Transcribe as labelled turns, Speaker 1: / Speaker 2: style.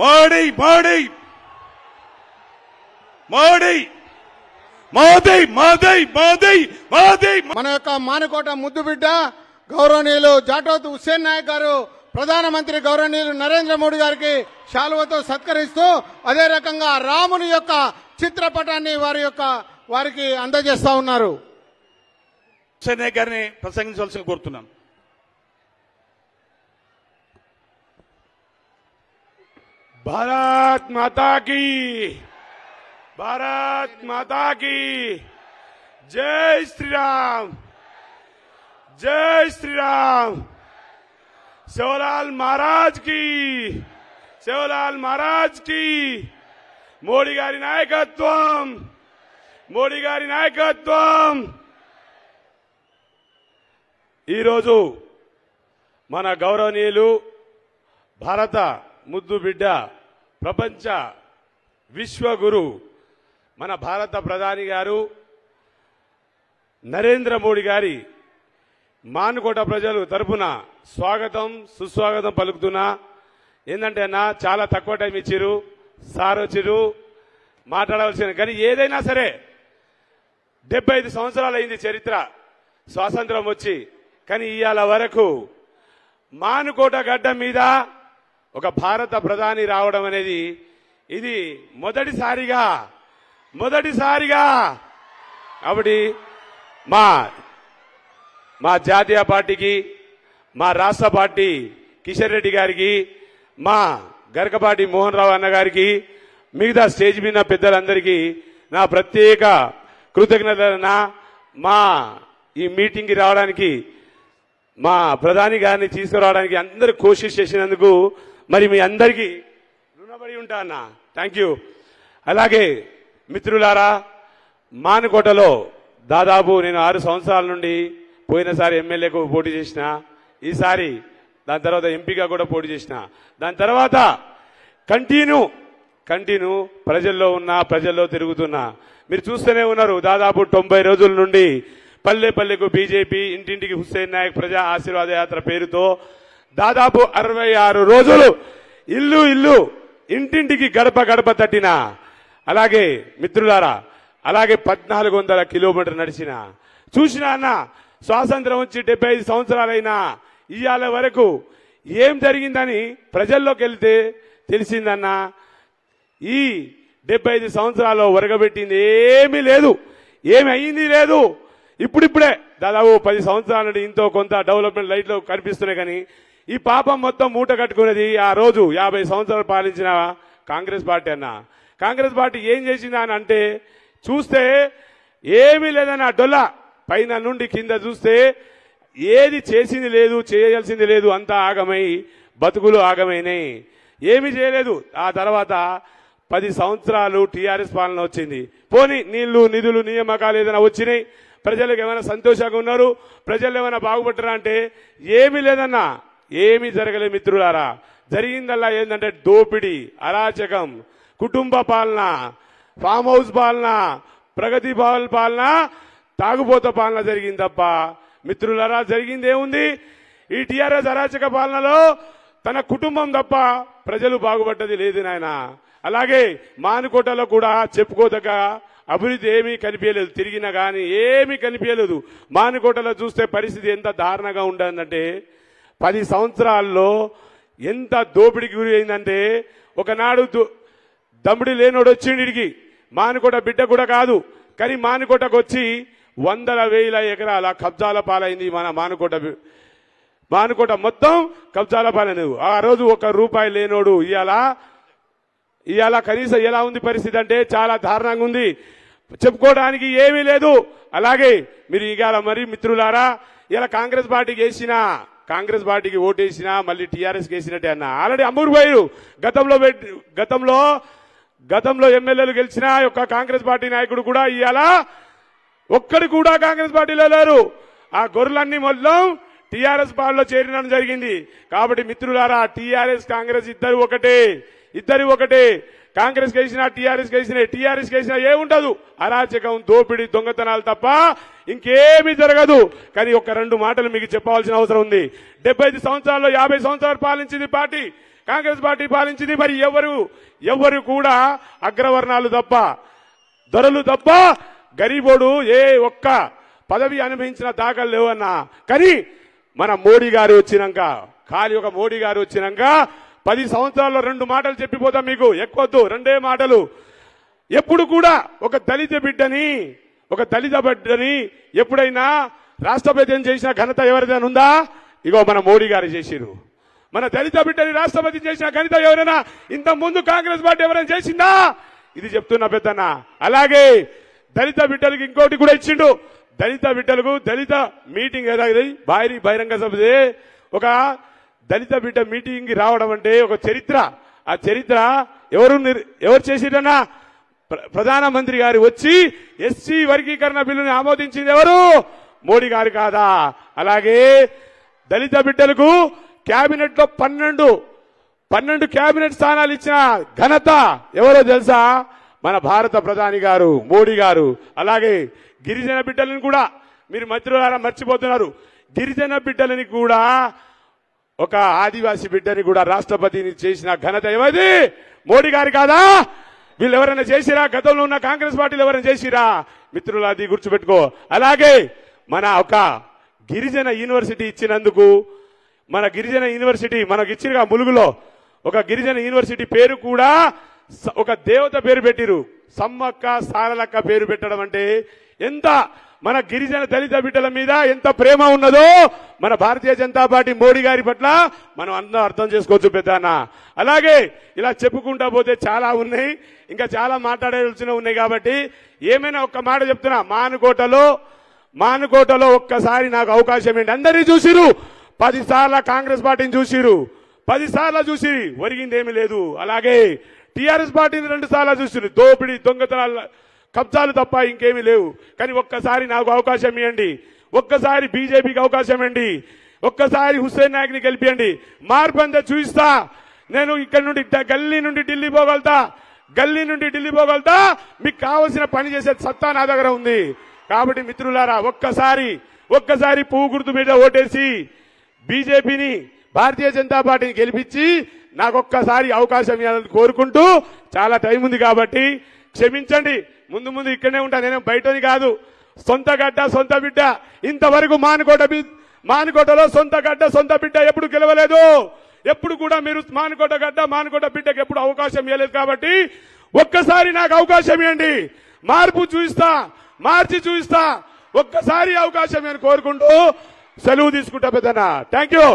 Speaker 1: మోడీ మోడీ మోడీ మోదీ మోదీ మోదీ మోదీ
Speaker 2: మన యొక్క మానుకోట ముద్దు బిడ్డ గౌరవనీయులు జాటోత్ హుస్సేన్ నాయక్ గారు ప్రధానమంత్రి గౌరవనీయులు నరేంద్ర మోడీ గారికి శాలువతో సత్కరిస్తూ అదే రకంగా రాముని యొక్క చిత్రపటాన్ని వారికి అందజేస్తా ఉన్నారు.
Speaker 1: హుస్సేన్ నాయక్ గారిని ప్రసంగించవలసిన కోరుతున్నాను.
Speaker 3: भारत माता की, भारत माता की जय श्री राम, जय श्री राम. सेवालाल महाराज की, सेवालाल महाराज की. మోడీ గారి నాయకత్వం, మోడీ గారి నాయకత్వం. ఈరోజు మన గౌరవనీయులు భారత ముద్దు బిడ్డ ప్రపంచ విశ్వగురు మన భారత ప్రధాని గారు నరేంద్ర మోడీ గారి మానుకోట ప్రజలు తరపున స్వాగతం సుస్వాగతం పలుకుతున్నా. ఏంటంటే అన్న చాలా తక్కువ టైం ఇచ్చిరు, సార్ వచ్చిరు మాట్లాడవలసిన. కానీ ఏదైనా సరే 75 సంవత్సరాలు అయింది చరిత్ర స్వాతంత్రం వచ్చి. కానీ ఇవాళ వరకు మానుకోట గడ్డ మీద ఒక భారత ప్రధాని రావడం అనేది ఇది మొదటిసారిగా. కాబట్టి మా జాతీయ పార్టీకి, మా రాష్ట్ర పార్టీ కిషన్ రెడ్డి గారికి, మా గరకపాటి మోహన్ రావు అన్న గారికి, మిగతా స్టేజ్ మీద పెద్దలందరికీ నా ప్రత్యేక కృతజ్ఞతలన్నా. మా ఈ మీటింగ్కి రావడానికి, మా ప్రధాని గారిని తీసుకురావడానికి అందరూ కోషిష్ చేసినందుకు మరి మీ అందరికీ రుణపడి ఉంటా అన్న. Thank you. అలాగే మిత్రులారా, మానుకోటలో దాదాపు నేను 6 సంవత్సరాల నుండి పోయినసారి ఎమ్మెల్యేకు పోటీ చేసిన, ఈసారి దాని తర్వాత ఎంపీగా కూడా పోటీ చేసిన. దాని తర్వాత కంటిన్యూ ప్రజల్లో తిరుగుతున్నా. మీరు చూస్తూనే ఉన్నారు. దాదాపు 90 రోజుల నుండి పల్లె పల్లెకు బీజేపీ, ఇంటింటికి హుస్సేన్ నాయక్ ప్రజా ఆశీర్వాద యాత్ర పేరుతో దాదాపు 66 రోజులు ఇల్లు ఇంటింటికి గడప తట్టిన. అలాగే మిత్రులారా, అలాగే 1400 కిలోమీటర్లు నడిచిన. చూసినా అన్న, స్వాతంత్రం వచ్చి 75 సంవత్సరాలైనా ఇవాళ వరకు ఏం జరిగిందని ప్రజల్లోకి వెళ్తే తెలిసిందన్నా. ఈ 75 సంవత్సరాల్లో ఒరగబెట్టింది ఏమీ లేదు, ఏమి అయ్యింది లేదు. ఇప్పుడిప్పుడే దాదాపు 10 సంవత్సరాల నుండి ఇంతో కొంత డెవలప్మెంట్ లైట్లు కనిపిస్తున్నాయి. కానీ ఈ పాపం మొత్తం మూట కట్టుకున్నది ఆ రోజు 50 సంవత్సరాలు పాలించిన కాంగ్రెస్ పార్టీ అన్న. కాంగ్రెస్ పార్టీ ఏం చేసిందా అని అంటే చూస్తే ఏమీ లేదన్న. డొల్ల పైన నుండి కింద చూస్తే ఏది చేసింది లేదు, చేయాల్సింది లేదు. అంతా ఆగమై బతుకులు ఆగమైనాయి, ఏమీ చేయలేదు. ఆ తర్వాత 10 సంవత్సరాలు టీఆర్ఎస్ పాలన వచ్చింది. పోనీ నీళ్లు నిధులు నియామకాలు ఏదైనా వచ్చినాయి, ప్రజలకు ఏమైనా సంతోషంగా ఉన్నారు, ప్రజలు ఏమైనా బాగుపడ్డారా అంటే ఏమీ లేదన్నా, ఏమీ జరగలేదు. మిత్రులారా, జరిగిందల్లా ఏంటంటే దోపిడీ, అరాచకం, కుటుంబ పాలన, ఫామ్ హౌస్ పాలన, ప్రగతి భవన్ పాలన, తాగుబోత పాలన జరిగింది తప్ప మిత్రులారా జరిగింది ఏముంది? ఈ టీఆర్ఎస్ అరాచక పాలనలో తన కుటుంబం తప్ప ప్రజలు బాగుపడ్డది లేదు నాయన. అలాగే మానుకోటలో కూడా చెప్పుకోదగ్గ అభివృద్ధి ఏమీ కనిపించలేదు. తిరిగినా కానీ ఏమీ కనిపించలేదు. మానుకోటలో చూస్తే పరిస్థితి ఎంత దారుణంగా ఉండదంటే 10 సంవత్సరాల్లో ఎంత దోపిడీకి గురి అయిందంటే, ఒకనాడు దమ్ముడి లేనోడు వచ్చిండి ఇడికి, మానుకోట బిడ్డ కూడా కాదు. కానీ మానుకోటకు వచ్చి 100,000 ఎకరాల కబ్జాల పాలైంది మన మానుకోట మొత్తం కబ్జాల పాలైంది. ఆ రోజు ₹1 లేనోడు ఇవాళ కనీసం ఎలా ఉంది పరిస్థితి అంటే చాలా దారుణంగా ఉంది, చెప్పుకోవడానికి ఏమీ లేదు. అలాగే మీరు ఇవాళ మరి మిత్రులారా, ఇలా కాంగ్రెస్ పార్టీకి ఓటేసినా మళ్ళీ టీఆర్ఎస్కి వేసినట్టే అన్న. ఆల్రెడీ అమ్మూరు పోయారు. గతంలో ఎమ్మెల్యేలు గెలిచిన యొక్క కాంగ్రెస్ పార్టీ నాయకుడు కూడా ఇవాళ ఒక్కడు కూడా కాంగ్రెస్ పార్టీలో లేరు. ఆ గొర్రెలన్నీ మొత్తం టీఆర్ఎస్ పార్టీలో చేరడం జరిగింది. కాబట్టి మిత్రులారా, టీఆర్ఎస్ కాంగ్రెస్ ఇద్దరు ఒకటే. కాంగ్రెస్ కేసినా టీఆర్ఎస్ కేసినా ఏముండదు. అరాచకం, దోపిడీ, దొంగతనాలు తప్ప ఇంకేమీ జరగదు. కానీ ఒక 2 మాటలు మీకు చెప్పవలసిన అవసరం ఉంది. 75 సంవత్సరాల్లో 50 సంవత్సరాలు పాలించింది పార్టీ కాంగ్రెస్ పార్టీ పాలించింది. మరి ఎవరు కూడా అగ్రవర్ణాలు తప్ప, దొరలు తప్ప గరీబోడు ఏ ఒక్క పదవి అనుభవించిన దాఖలు లేవన్నా. కానీ మన మోడీ గారు వచ్చినాక, ఖాళీ ఒక మోడీ గారు వచ్చినాక 10 సంవత్సరాల్లో 2 మాటలు చెప్పిపోతాం మీకు, ఎక్కువద్దు, 2 మాటలు. ఎప్పుడు కూడా ఒక దళిత బిడ్డని ఎప్పుడైనా రాష్ట్రపతిని చేసిన ఘనత ఎవరిదైనా ఉందా? ఇగో మన మోడీ గారు చేసిరు. మన దళిత బిడ్డని రాష్ట్రపతి చేసిన ఘనత ఎవరైనా ఇంత ముందు కాంగ్రెస్ పార్టీ ఎవరైనా చేసిందా? ఇది చెప్తున్నా పెద్దన్న. అలాగే దళిత బిడ్డలకు ఇంకోటి కూడా ఇచ్చిండు. దళిత బిడ్డలకు దళిత మీటింగ్ ఏదైతే భారీ బహిరంగ సభ, ఒక దళిత బిడ్డ మీటింగ్ కి రావడం అంటే ఒక చరిత్ర. ఆ చరిత్ర ఎవరు చేసిరన్నా? ప్రధానమంత్రి గారు వచ్చి ఎస్సీ వర్గీకరణ బిల్లుని ఆమోదించింది ఎవరు? మోడీ గారు కాదా? అలాగే దళిత బిడ్డలకు కేబినెట్ లో 12 కేబినెట్ స్థానాలు ఇచ్చిన ఘనత ఎవరో తెలుసా? మన భారత ప్రధాని గారు మోడీ గారు. అలాగే గిరిజన బిడ్డలను కూడా మీరు మిత్రులారా మర్చిపోతున్నారు. గిరిజన బిడ్డలని కూడా, ఒక ఆదివాసీ బిడ్డని కూడా రాష్ట్రపతిని చేసిన ఘనత ఎవరిది? మోడీ గారు కాదా? వీళ్ళు ఎవరైనా చేసిరా? గతంలో ఉన్న కాంగ్రెస్ పార్టీలు ఎవరైనా చేసిరా? మిత్రులు అది గుర్తుపెట్టుకో. అలాగే మన ఒక గిరిజన యూనివర్సిటీ ఇచ్చినందుకు, మన గిరిజన యూనివర్సిటీ మనకు ఇచ్చిరుగా ములుగులో, ఒక గిరిజన యూనివర్సిటీ పేరు కూడా ఒక దేవత పేరు పెట్టిరు. సమ్మక్క సారలక్క పేరు పెట్టడం అంటే ఎంత మన గిరిజన దళిత బిడ్డల మీద ఎంత ప్రేమ ఉన్నదో మన భారతీయ జనతా పార్టీ మోడీ గారి పట్ల మనం అందరం అర్థం చేసుకోవచ్చు పెద్దన్న. అలాగే ఇలా చెప్పుకుంటా పోతే చాలా ఉన్నాయి, ఇంకా చాలా మాట్లాడాల్సినవి ఉన్నాయి. కాబట్టి ఏమైనా ఒక్క మాట చెప్తున్నా, మానుకోటలో ఒక్కసారి నాకు అవకాశం ఏంటి? అందరినీ చూసిరు, 10 సార్లు కాంగ్రెస్ పార్టీని చూసిరు, 10 సార్లు చూసి ఒరిగింది ఏమీ లేదు. అలాగే టీఆర్ఎస్ పార్టీని 2 సార్లు చూసిరు, దోపిడీ దొంగతనాలు కబ్జాలు తప్ప ఇంకేమీ లేవు. కానీ ఒక్కసారి నాకు అవకాశం ఇవ్వండి, ఒక్కసారి బీజేపీకి అవకాశం ఇవ్వండి, ఒక్కసారి హుస్సేన్ నాయక్ ని గెలిపియండి. మార్పు అంతా చూపిస్తా. నేను ఇక్కడ నుండి గల్లీ నుండి ఢిల్లీ పోగలుగుతా. మీకు కావలసిన పని చేసే సత్తా నా దగ్గర ఉంది. కాబట్టి మిత్రులారా, ఒక్కసారి పువ్వు గుర్తు మీద ఓటేసి బీజేపీని, భారతీయ జనతా పార్టీని గెలిపించి నాకు ఒక్కసారి అవకాశం ఇవ్వాలని కోరుకుంటూ, చాలా టైం ఉంది కాబట్టి క్షమించండి. ముందు ఇక్కడనే ఉంటా, నేను బయటని కాదు. సొంత గడ్డ సొంత బిడ్డ. ఇంతవరకు మానుకోటలో సొంత గడ్డ సొంత బిడ్డ ఎప్పుడు గెలవలేదు. ఎప్పుడు కూడా మీరు మానుకోట గడ్డ మానుకోట బిడ్డకి ఎప్పుడు అవకాశం ఇవ్వలేదు. కాబట్టి ఒక్కసారి నాకు అవకాశం ఇవ్వండి, మార్చి చూపిస్తా. ఒక్కసారి అవకాశం అని కోరుకుంటూ సెలవు తీసుకుంటా పెద్దనా. Thank you.